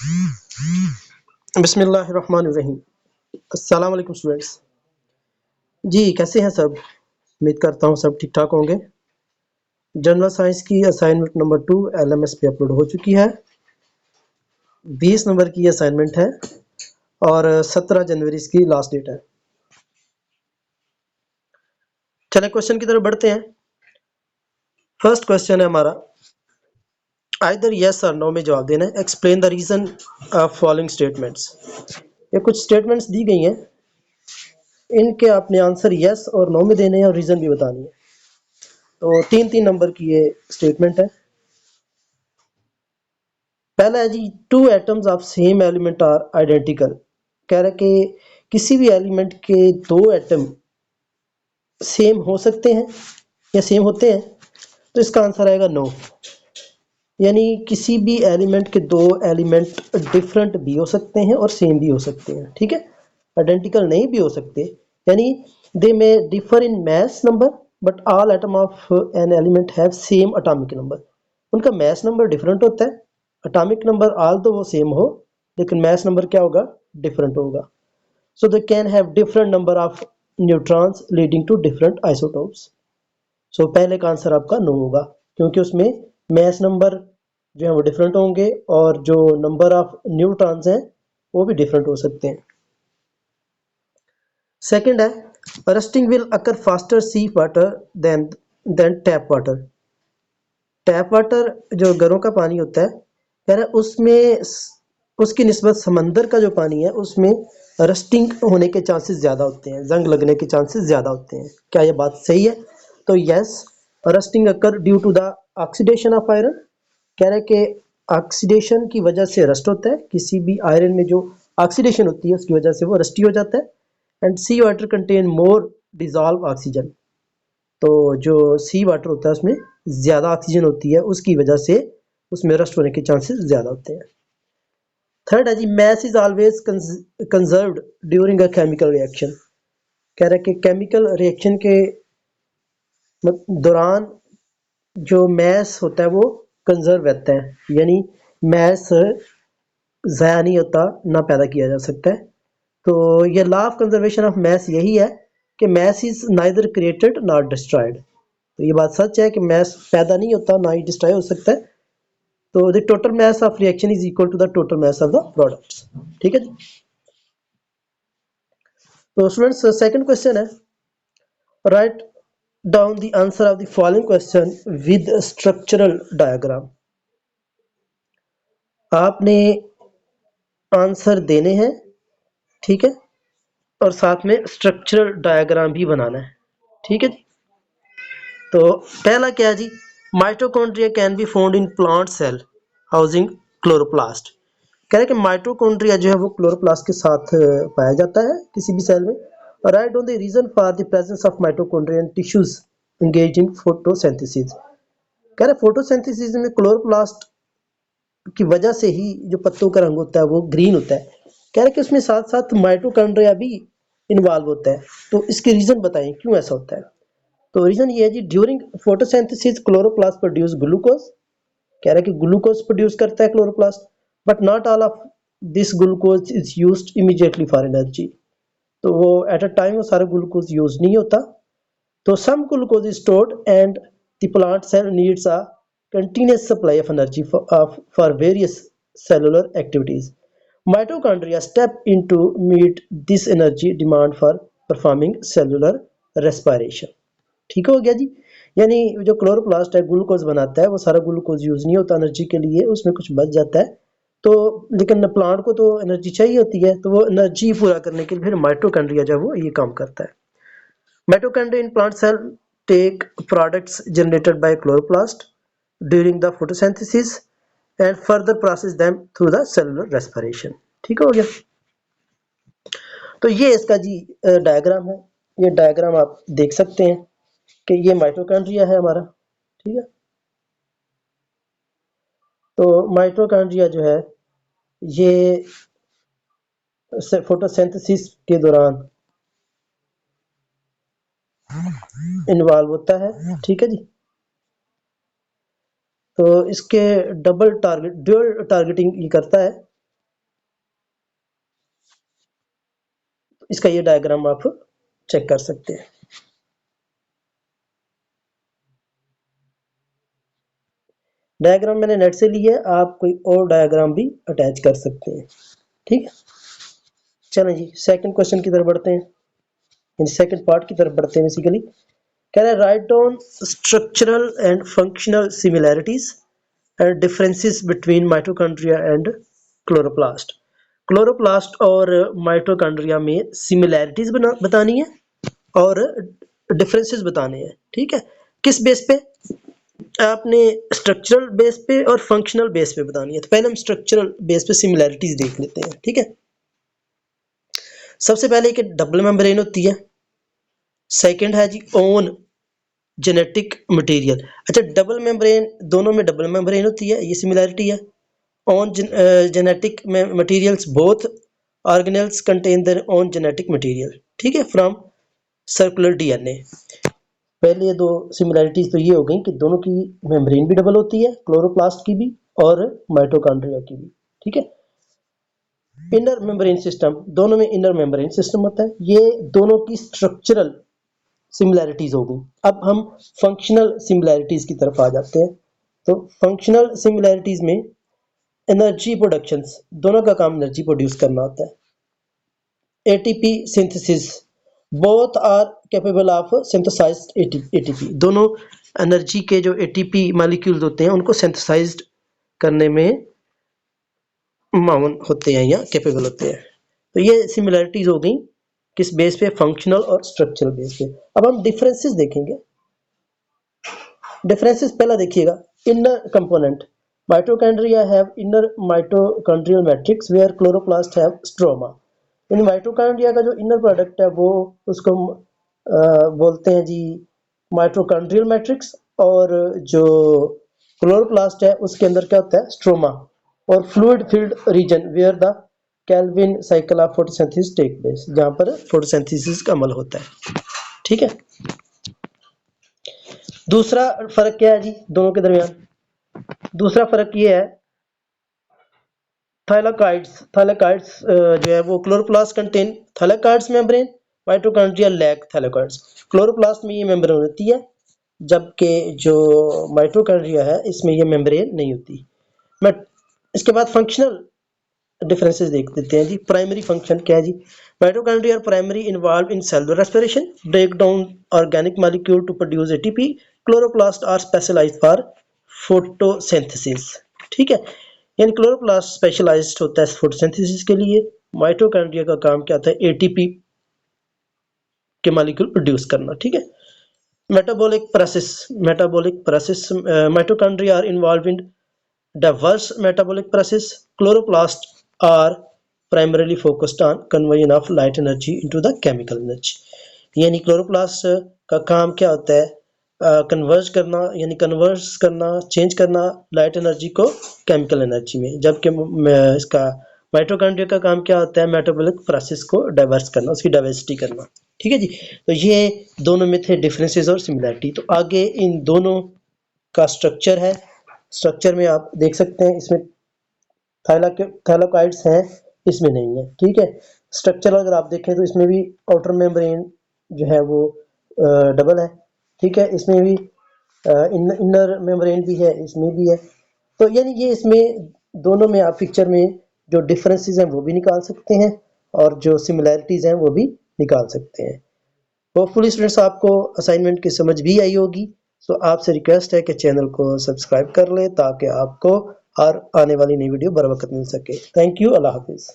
बिस्मिल्लाहिर्रहमानिर्रहीम। अस्सलाम वालेकुम स्टूडेंट्स। जी कैसे हैं सब? उम्मीद करता हूँ सब ठीक ठाक होंगे। जनरल साइंस की असाइनमेंट नंबर 2 LMS पे अपलोड हो चुकी है। 20 नंबर की असाइनमेंट है और 17 जनवरी इसकी लास्ट डेट है। चले क्वेश्चन की तरफ बढ़ते हैं। फर्स्ट क्वेश्चन है हमारा, आइदर यस और नो में जवाब देना है। Explain the reason of following statements. ये कुछ स्टेटमेंट्स दी गई हैं, इनके आपने आंसर यस और नो में देने हैं और रीजन भी बतानी है। तो 3-3 नंबर की ये स्टेटमेंट है। पहला है जी, two atoms of same element are identical. कह रहा है कि किसी भी एलिमेंट के दो एटम सेम हो सकते हैं या सेम होते हैं, तो इसका आंसर आएगा नो। यानी किसी भी एलिमेंट के दो एलिमेंट डिफरेंट भी हो सकते हैं और सेम भी हो सकते हैं, ठीक है। आइडेंटिकल नहीं भी हो सकते, यानी they may differ in mass number but all atom of an element have same atomic number. उनका मैस नंबर डिफरेंट होता है, एटॉमिक नंबर आल तो वो सेम हो, लेकिन मैस नंबर क्या होगा? डिफरेंट होगा। So they can have different number of neutrons leading to different isotopes. So पहले का आंसर आपका नो होगा, क्योंकि उसमें मैस नंबर जो है वो डिफरेंट होंगे और जो नंबर ऑफ न्यूट्रॉन्स हैं वो भी डिफरेंट हो सकते हैं। सेकंड है, rusting will occur faster sea water than tap water. Tap water जो घरों का पानी होता है, कह रहा है उसमें उसकी निस्बत समंदर का जो पानी है उसमें रस्टिंग होने के चांसेस ज़्यादा होते हैं, जंग लगने के चांसेस ज़्यादा होते हैं। क्या ये बात सही है? तो yes, rusting occur due to the oxidation of iron. कह रहा है कि ऑक्सीडेशन की वजह से रस्ट होता है, किसी भी आयरन में जो ऑक्सीडेशन होती है उसकी वजह से वो रस्टी हो जाता है। And sea water contain more dissolve oxygen. तो जो सी वाटर होता है उसमें ज़्यादा ऑक्सीजन होती है, उसकी वजह से उसमें रस्ट होने के चांसेस ज़्यादा होते हैं। थर्ड है जी, mass is always conserved during a chemical reaction. कह रहा है कि केमिकल रिएक्शन के दौरान जो मैस होता है वो कंजर्व रहता है, यानी मैस ज़ाया नहीं होता, ना पैदा किया जा सकता है। तो ये law of conservation of mass यही है कि mass is neither created not destroyed. तो ये बात सच है कि मैस पैदा नहीं होता, ना ही डिस्ट्रॉय हो सकता है। तो the total mass of reaction is equal to the total mass of the products, ठीक है जी। तो स्टूडेंट्स सेकंड क्वेश्चन है, write down the answer of the following question with structural diagram. आपने आंसर देने हैं, ठीक है, और साथ में स्ट्रक्चरल डायग्राम भी बनाना है, ठीक है जी। तो पहला क्या है जी, mitochondria can be found in plant cell housing chloroplast. कह रहे हैं कि माइटोकॉन्ड्रिया जो है वो क्लोरोप्लास्ट के साथ पाया जाता है किसी भी सेल में। Write on the reason for the presence of mitochondria in tissues engage in photosynthesis. कह रहे फोटोसिंथेसिस में क्लोरोप्लास्ट की वजह से ही जो पत्तों का रंग होता है वो ग्रीन होता है। कह रहे कि उसमें साथ साथ माइटोकॉन्ड्रिया भी इन्वॉल्व होता है। तो इसके रीजन बताएं क्यों ऐसा होता है। तो रीजन ये है जी, during photosynthesis chloroplast produce glucose. कह रहा है कि ग्लूकोज प्रोड्यूस करता है chloroplast, but not all of this glucose is used immediately for energy. तो वो एट अ टाइम वो सारा ग्लूकोज यूज नहीं होता। तो some glucose is stored and the plant cell needs a continuous supply of energy for various cellular activities. Mitochondria step in to meet this energy demand for performing cellular respiration. ठीक हो गया जी। यानी जो chloroplast है glucose बनाता है, वो सारा ग्लूकोज यूज नहीं होता एनर्जी के लिए, उसमें कुछ बच जाता है। तो लेकिन प्लांट को तो एनर्जी चाहिए होती है, तो वो एनर्जी पूरा करने के लिए फिर माइटोकॉन्ड्रिया जो है वो ये काम करता है। Mitochondria in plant cell take products generated by chloroplast during the photosynthesis and further process them through the cellular respiration. ठीक हो गया। तो ये इसका जी डायग्राम है। ये डायग्राम आप देख सकते हैं कि ये माइटोकॉन्ड्रिया है हमारा, ठीक है। तो माइटोकॉन्ड्रिया जो है ये फोटोसिंथेसिस के दौरान इन्वॉल्व होता है, ठीक है जी। तो इसके डबल टारगेट ड्यूअल टारगेटिंग ये करता है। इसका ये डायग्राम आप चेक कर सकते हैं। डायग्राम मैंने नेट से लिया है, आप कोई और डायग्राम भी अटैच कर सकते हैं। ठीक है, चलें जी सेकंड क्वेश्चन की तरफ बढ़ते हैं, सेकंड पार्ट की तरफ बढ़ते हैं। बेसिकली कह रहा है write down structural and functional similarities and differences between mitochondria and chloroplast. Chloroplast और माइटोकॉन्ड्रिया में सिमिलैरिटीज बतानी है और डिफरेंसेस बताने हैं। ठीक है, किस बेस पे? आपने स्ट्रक्चरल बेस पे और फंक्शनल बेस पे बतानी है। तो पहले हम स्ट्रक्चरल बेस पे सिमिलैरिटीज देख लेते हैं। ठीक है, सबसे पहले एक डबल मेम्ब्रेन होती है, सेकंड है जी ओन जेनेटिक मटेरियल। अच्छा, डबल मेम्ब्रेन, दोनों में डबल मेम्ब्रेन होती है, ये सिमिलैरिटी है। Own genetic materials, both organelles contain their own genetic material. ठीक है, फ्रॉम सर्कुलर डीएनए। पहले ये दो सिमिलैरिटीज तो ये हो गई कि दोनों की मेम्ब्रेन भी डबल होती है, क्लोरोप्लास्ट की भी और माइटोकॉन्ड्रिया की भी। ठीक है, इनर मेम्ब्रेन सिस्टम, दोनों में इनर मेम्ब्रेन सिस्टम होता है। ये दोनों की स्ट्रक्चरल सिमिलैरिटीज हो गई। अब हम फंक्शनल सिमिलैरिटीज की तरफ आ जाते हैं। तो फंक्शनल सिमिलैरिटीज में एनर्जी प्रोडक्शंस, दोनों का काम एनर्जी प्रोड्यूस करना होता है। ATP synthesis, both are capable of synthesized ATP. दोनों एनर्जी के जो एटीपी मॉलिक्यूल्स होते हैं उनको सिंथेसाइज्ड करने में माउन होते हैं या कैपेबल होते हैं। तो ये सिमिलैरिटीज हो गई किस बेस पे? फंक्शनल और स्ट्रक्चरल बेस पे। अब हम डिफरेंसेस देखेंगे। डिफरेंसेस पहला देखिएगा, inner component. Mitochondria have inner mitochondrial matrix where chloroplast have stroma. इन माइटोकॉन्ड्रिया का जो इनर प्रोडक्ट है वो उसको बोलते हैं जी माइटोकॉन्ड्रियल मैट्रिक्स, और जो क्लोरोप्लास्ट है उसके अंदर क्या होता है? स्ट्रोमा। और fluid filled region where the Calvin cycle of photosynthesis take place, जहां पर फोटोसिंथेसिस का अमल होता है। ठीक है, दूसरा फर्क क्या है जी दोनों के दरमियान? दूसरा फर्क ये है, थैलेकॉइड्स। थैलेकॉइड्स जो है वो chloroplast contain thylakoids membrane, mitochondria lack thylakoids. Chloroplast में ये मेम्ब्रेन होती है, जबकि जो माइटोकॉन्ड्रिया है इसमें ये मेम्ब्रेन नहीं होती। बट इसके बाद फंक्शनल डिफरेंसेस देख देते हैं जी। प्राइमरी फंक्शन क्या है जी? Mitochondria are primary involve in cellular respiration, break down organic molecule to produce ATP. Chloroplast are specialised for photosynthesis. ठीक है, यानी क्लोरोप्लास्ट स्पेशलाइज्ड होता है फोटोसिंथेसिस के लिए। माइटोकॉन्ड्रिया का काम क्या होता है? एटीपी के मॉलिक्यूल प्रोड्यूस करना। ठीक है, metabolic process. Metabolic process, mitochondria are involve in diverse metabolic process. Chloroplasts are primarily focused on conversion of light energy into the chemical energy. यानी क्लोरोप्लास्ट का काम क्या होता है? कन्वर्ज करना, यानी कन्वर्स करना, चेंज करना लाइट एनर्जी को केमिकल एनर्जी में। जबकि इसका माइटोकॉन्ड्रिया का काम क्या होता है? मेटाबॉलिक प्रोसेस को डाइवर्स करना, उसकी डाइवर्सिटी करना। ठीक है जी, तो ये दोनों में थे डिफरेंसेस और सिमिलैरिटी। तो आगे इन दोनों का स्ट्रक्चर है। स्ट्रक्चर में आप देख सकते हैं इसमें थैलेकॉइड्स हैं, इसमें नहीं है। ठीक है, स्ट्रक्चर अगर आप देखें तो इसमें भी आउटर मेम्ब्रेन जो है वो डबल है। ठीक है, इसमें भी इनर मेम्ब्रेन भी है, इसमें भी है। तो यानी ये इसमें दोनों में आप पिक्चर में जो डिफरेंसेस हैं वो भी निकाल सकते हैं और जो सिमिलैरिटीज हैं वो भी निकाल सकते हैं। होपफुली स्टूडेंट्स आपको असाइनमेंट की समझ भी आई होगी। सो आपसे रिक्वेस्ट है कि चैनल को सब्सक्राइब कर ले ताकि आपको हर आने वाली नई वीडियो बर वक्त मिल सके। थैंक यू, अल्लाह हाफिज़।